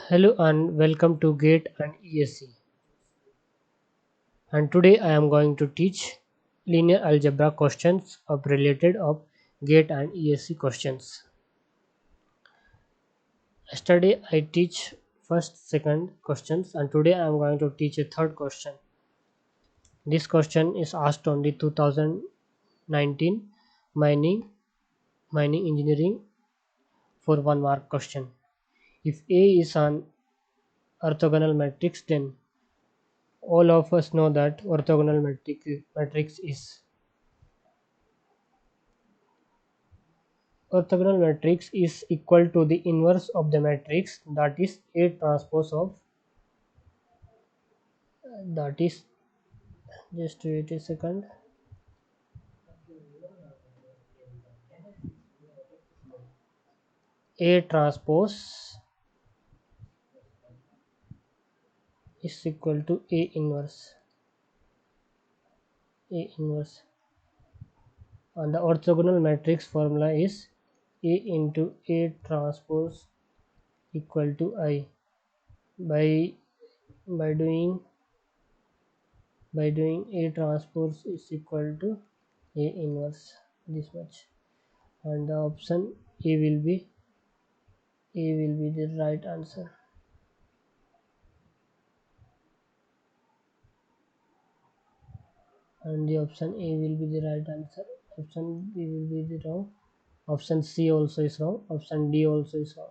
Hello and welcome to GATE and ESC. And today I am going to teach linear algebra questions of related of GATE and ESC questions. Yesterday I teach first, second questions, and today I am going to teach a third question. This question is asked on the 2019 mining mining engineering for 1 mark question. If A is an orthogonal matrix, then all of us know that orthogonal matrix is equal to the inverse of the matrix, that is A transpose of, that is, just wait a second, A transpose is equal to A inverse, and the orthogonal matrix formula is A into A transpose equal to I. By doing A transpose is equal to A inverse, this much, and the option A will be the right answer. And the option A will be the right answer. Option B will be the wrong. Option C also is wrong. Option D also is wrong.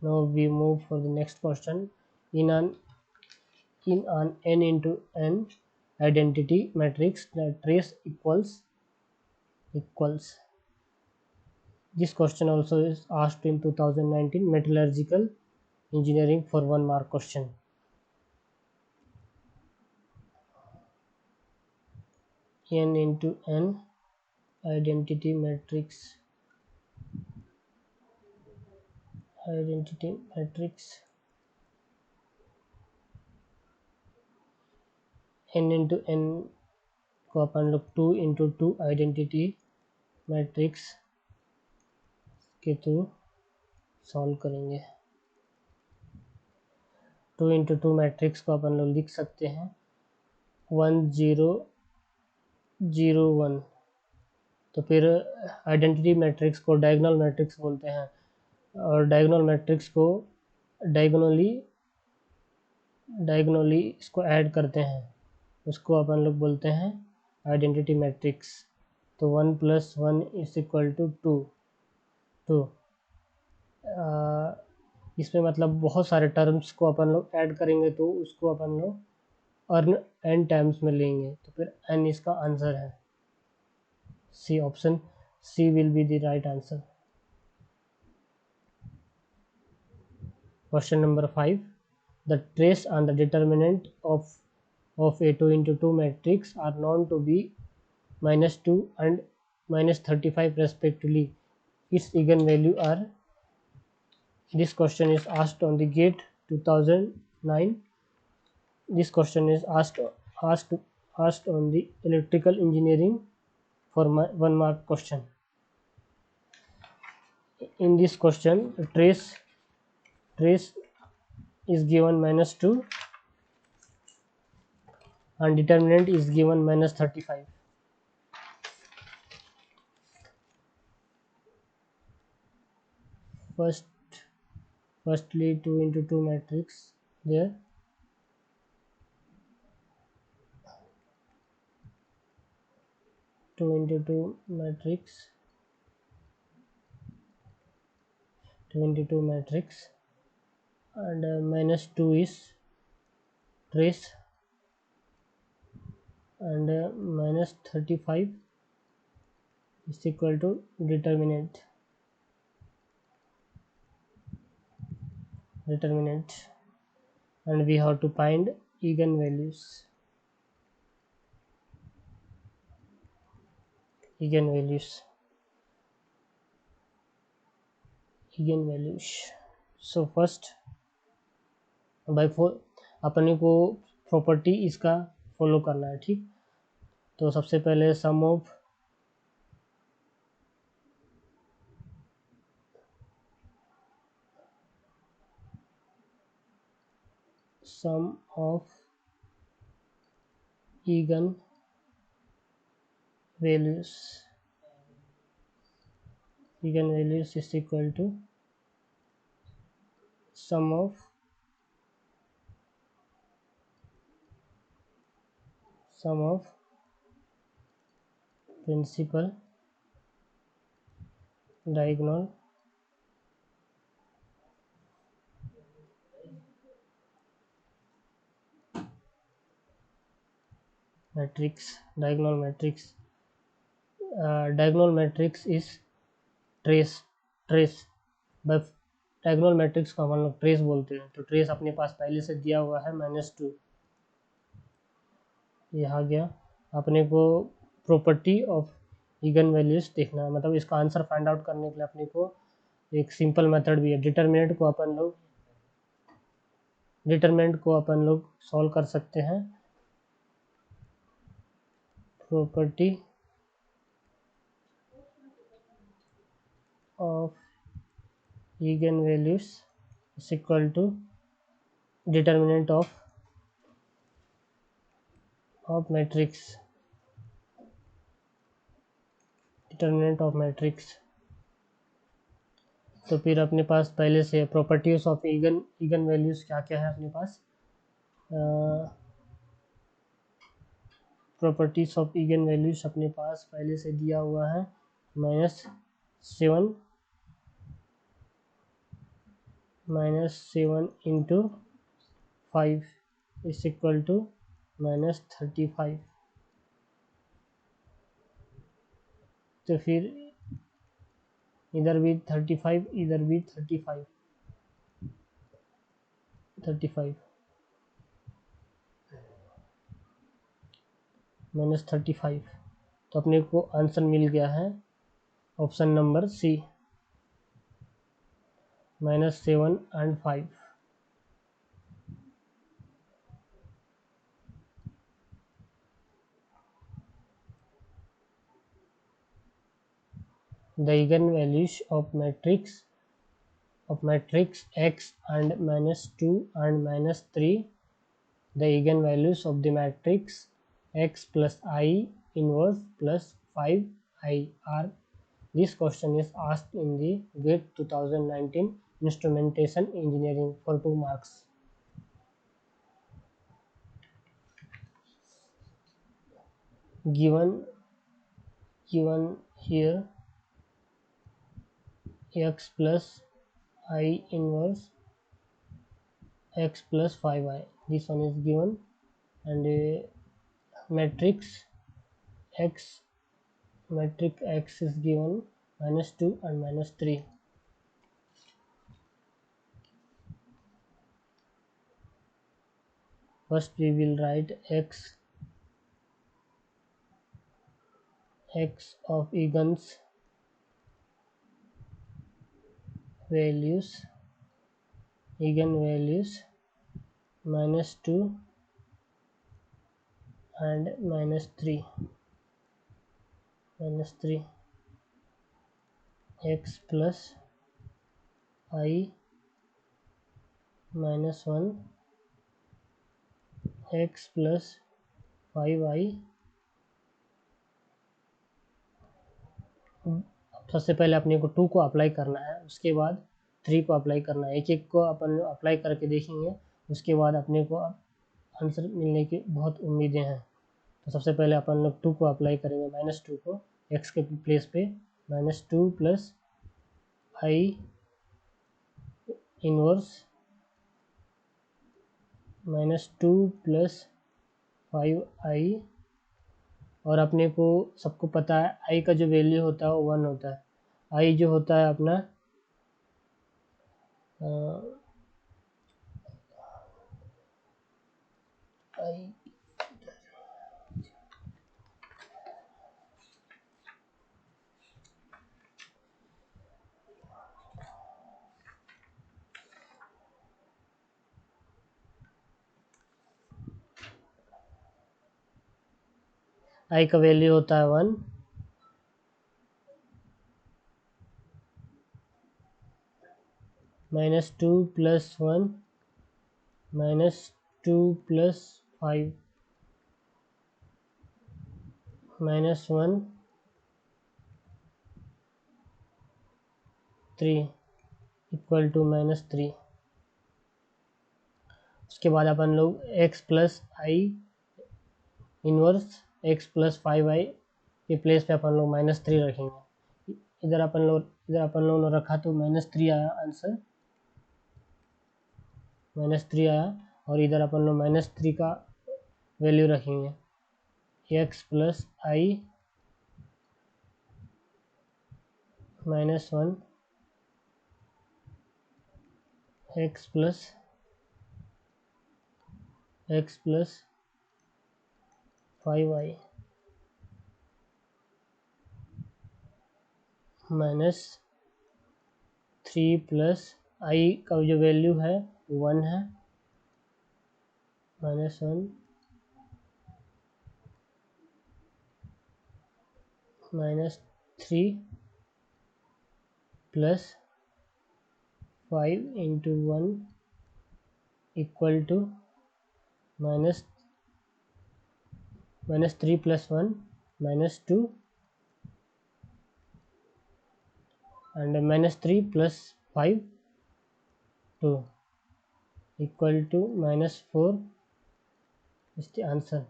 Now we move for the next question. In an n into n identity matrix, the trace equals. This question also is asked in 2019 metallurgical engineering for 1 mark question. N into n identity matrix n into n को अपन लोग 2 into 2 identity matrix के through solve करेंगे. 2 into 2 matrix को अपन लोग लिख सकते हैं 1 0 0 1. तो फिर आइडेंटिटी मैट्रिक्स को डायगोनल मैट्रिक्स बोलते हैं, और डायगोनल मैट्रिक्स को डायगोनली इसको ऐड करते हैं, उसको अपन लोग बोलते हैं आइडेंटिटी मैट्रिक्स. तो 1 + 1 = 2. इसमें मतलब बहुत सारे टर्म्स को अपन लोग ऐड करेंगे तो उसको अपन लोग n टाइम्स में लेंगे, तो फिर n इसका आंसर है. C, option C will be the right answer. Question number 5. The trace and the determinant of a 2 into 2 matrix are known to be -2 and -35 respectively. Its eigenvalue are. This question is asked on the GATE 2009. This question is asked on the electrical engineering for 1 mark question. In this question, trace is given -2 and determinant is given -35. Firstly 2 into 2 matrix there. 2 into 2 matrix and -2 is trace and -35 is equal to determinant, and we have to find eigenvalues. So first by four अपने को property इसका follow करना है, ठीक. तो सबसे पहले सम of sum of eigenvalues is equal to sum of principal diagonal matrix. Diagonal matrix is trace. by diagonal matrix को हम लोग ट्रेस बोलते हैं। तो ट्रेस अपने पास पहले से दिया हुआ है -2, यह आ गया। अपने को प्रॉपर्टी ऑफ इगन वैल्यूज देखना है, मतलब इसका आंसर फाइंड आउट करने के लिए अपने को एक सिंपल मेथड भी है। डिटरमिनेंट को अपन लोग सॉल्व कर सकते हैं। Property of eigen values is equal to determinant of matrix. तो फिर अपने पास पहले से प्रॉपर्टीज ऑफ इगन वैल्यूज क्या क्या है अपने पास। प्रॉपर्टीज ऑफ इगन वैल्यूज अपने पास पहले से दिया हुआ है -7 इंटू 5 इज इक्वल टू -35। तो फिर इधर भी 35, इधर भी 35 -35। तो अपने को आंसर मिल गया है option number C, -7 and 5। The eigenvalues of matrix x and -2 and -3, the eigenvalues of the matrix x plus I inverse plus 5I are. This question is asked in the GATE 2019 Instrumentation Engineering for 2 marks. Given here x plus I inverse x plus 5I, this one is given, and matrix x is given -2 and -3. First we will write x of eigenvalues -2 and -3 x plus I -1 x plus 5I। सबसे पहले अपने को 2 को apply करना है, उसके बाद 3 को अप्लाई करना है। एक को अपन अप्लाई करके देखेंगे, उसके बाद अपने को आंसर मिलने की बहुत उम्मीदें हैं। तो सबसे पहले अपन लोग 2 को अप्लाई करेंगे, -2 को x के प्लेस पे, -2 plus I inverse -2 plus 5I। और अपने को सबको पता है I का जो वैल्यू होता है वो 1 होता है। I जो होता है अपना I का वैल्यू होता है 1, -2 plus 1 -2 2 plus 5 minus 1 3 equal to -3। उसके बाद अपन लोग x plus I inverse x plus 5i के प्लेस पे अपन लोग -3 रखेंगे। इधर अपन लोग ने रखा तो -3 आया आंसर, -3 आया। और इधर अपन लोग -3 का वैल्यू रखेंगे, x plus I -1 x plus 5i -3 plus I का जो वैल्यू है 1 है, -1 -3 plus 5 into 1 equal to -3 plus 1 -2 and -3 plus 5 2 equal to -4 is the answer,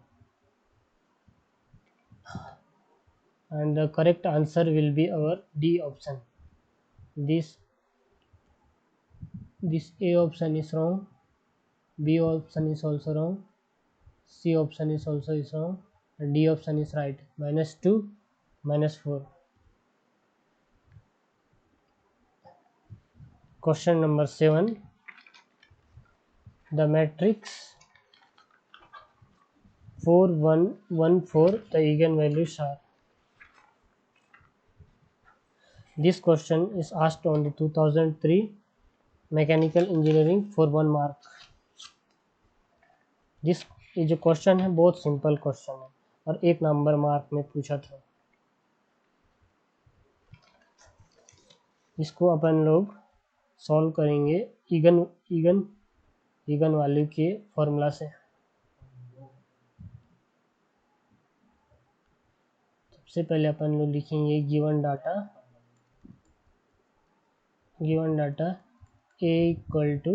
and the correct answer will be our D option. This A option is wrong, B option is also wrong, C option is also wrong, and D option is right, -2 -4. Question number 7. The matrix 4 1 1 4, the eigenvalues are. This question is asked on the 2003 mechanical engineering for 1 mark. ये जो question है बहुत simple question है और 1 number mark में पूछा था। इसको अपन लोग सॉल्व करेंगे ईगन वैल्यू के फॉर्मूला से। सबसे पहले अपन लोग लिखेंगे given data a equal to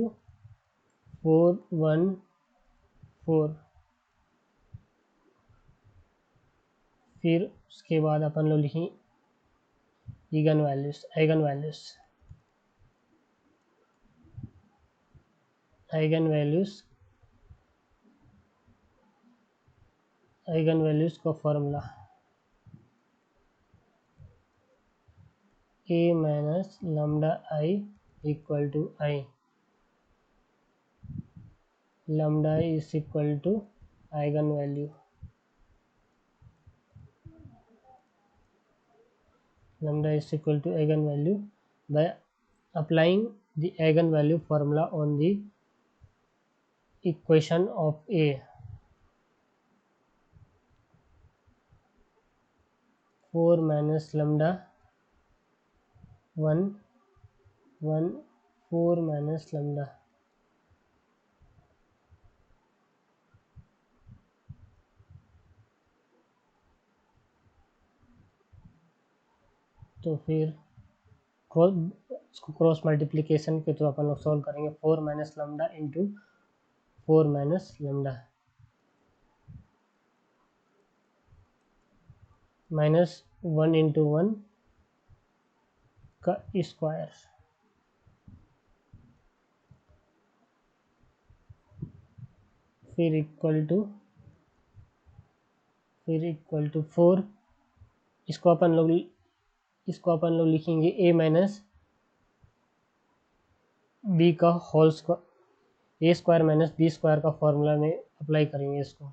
4 1 4। फिर उसके बाद अपन लोग लिखेंगे एगन वैल्यूज का formula a minus lambda i equal to i, lambda is equal to eigen value, lambda is equal to eigenvalue by applying the eigenvalue formula on the equation of A. 4 minus lambda 1 1 4 minus lambda, तो फिर cross multiplication के through अपन लोग solve करेंगे। 4 minus lambda into 4 minus lambda -1 into 1 का square, फिर equal to 4। इसको अपन लोग लिखेंगे a माइनस बी का whole square, a square minus B square का फॉर्मूला में अप्लाई करेंगे इसको।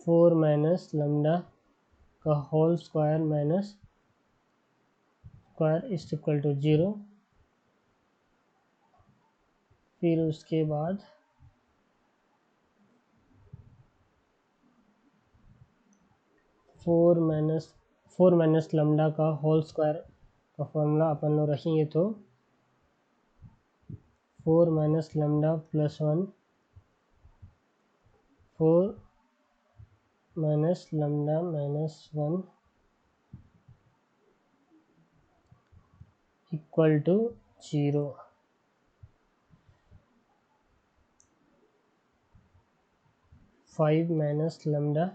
4 माइनस लैम्डा का whole square minus square is equal to 0। फिर उसके बाद 4 माइनस लैम्डा का होल स्क्वायर का फॉर्मूला अपन लोग रखेंगे तो 4 minus lambda plus 1, 4 minus lambda minus 1 equal to 0. 5 minus lambda,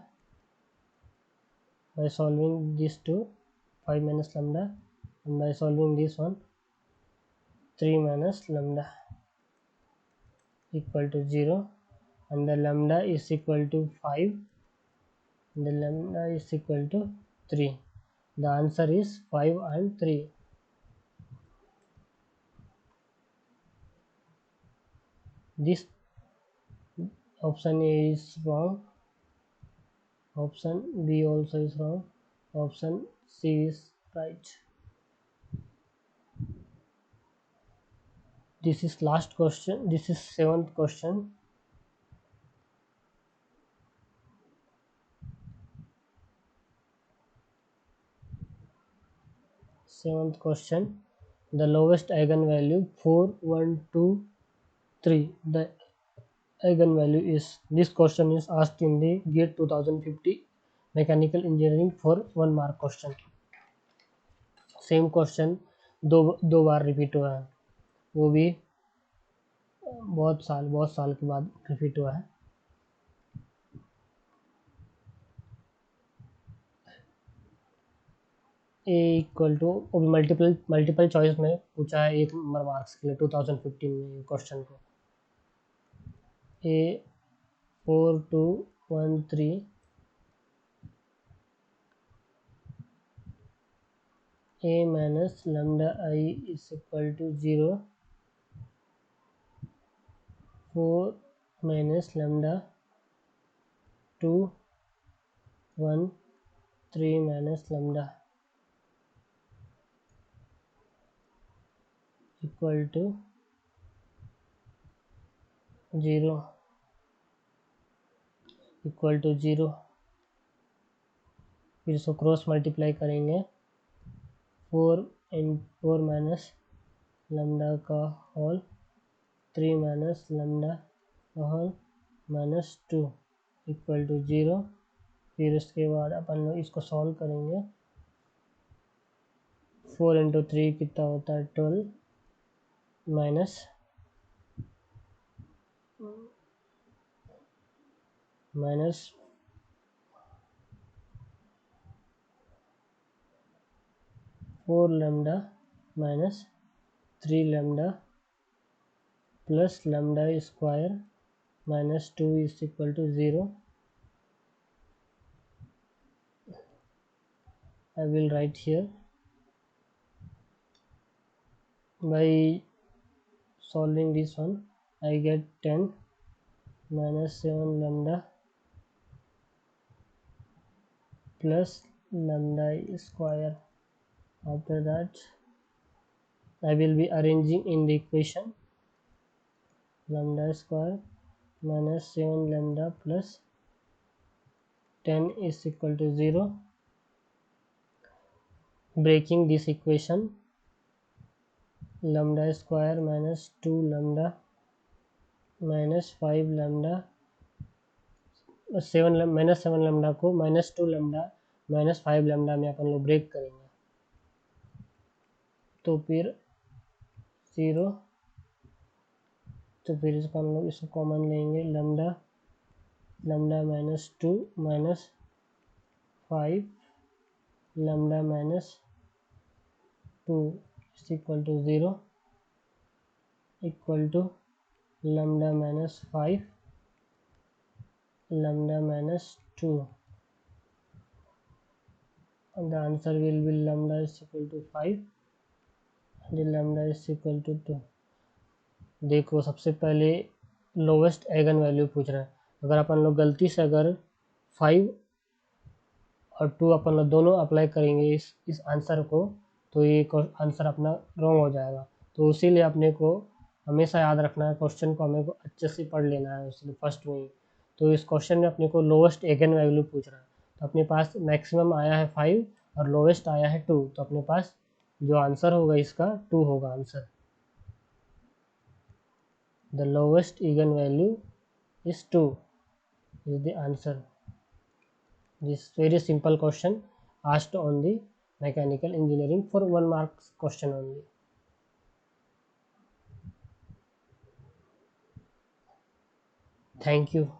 by solving these two, 5 minus lambda, and by solving this one, 3 minus lambda equal to 0, and the lambda is equal to 5, the lambda is equal to 3. The answer is 5 and 3. This option A is wrong, option B also is wrong, option C is right. This is last question, this is 7th question. Seventh question, the lowest eigenvalue 4, 1, 2, 3. The eigenvalue is, this question is asked in the GATE 2050 mechanical engineering for 1 mark question. Same question दो बार repeat हुआ है, वो भी बहुत साल के बाद repeat हुआ है. ए इक्वल टू, वो भी मल्टीपल चॉइस में पूछा है 1 नंबर मार्क्स के लिए 2015 में क्वेश्चन को. ए 4, 2, 1, 3 a minus lambda I is equal to 0, 4 minus lambda 2, 1, 3 minus lambda equal to 0, equal to 0. फिर इसको क्रॉस मल्टीप्लाई करेंगे, 4 माइनस लैम्डा का होल, 3 माइनस लैम्डा का होल माइनस 2 इक्वल टू 0. फिर उसके बाद अपन लोग इसको सॉल्व करेंगे. 4 इंटू 3 कितना होता है 12 minus 4 lambda minus 3 lambda plus lambda square minus 2 is equal to 0. I will write here. By solving this one, I get 10 minus 7 lambda plus lambda square. After that, I will be arranging in the equation. Lambda square minus 7 lambda plus 10 is equal to 0. Breaking this equation, lambda square minus 2 lambda minus 5 lambda, 7 lambda को minus 2 lambda minus 5 lambda में अपन लोग break करेंगे, तो फिर 0. तो फिर इसको हम लोग इसको कॉमन लेंगे, lambda minus 2 minus 5 lambda minus 2 is equal to 0 equal to lambda minus 5 lambda minus 2, and the answer will be lambda is equal to 5 and the lambda is equal to 2. देखो सबसे पहले लोवेस्ट एगन वैल्यू पूछ रहा है. अगर अपन लोग गलती से अगर 5 और 2 अपन लोग दोनों अप्लाई करेंगे इस आंसर को, तो ये आंसर अपना रॉन्ग हो जाएगा. तो इसीलिए अपने को हमेशा याद रखना है, क्वेश्चन को हमें को अच्छे से पढ़ लेना है उसमें फर्स्ट में ही. तो इस क्वेश्चन में अपने को लोवेस्ट एगन वैल्यू पूछ रहा है, तो अपने पास मैक्सिमम आया है 5 और लोवेस्ट आया है 2, तो अपने पास जो आंसर होगा इसका 2 होगा answer. The lowest eigenvalue is 2 is the answer. This very simple question asked on the mechanical engineering for 1 marks question only. Thank you.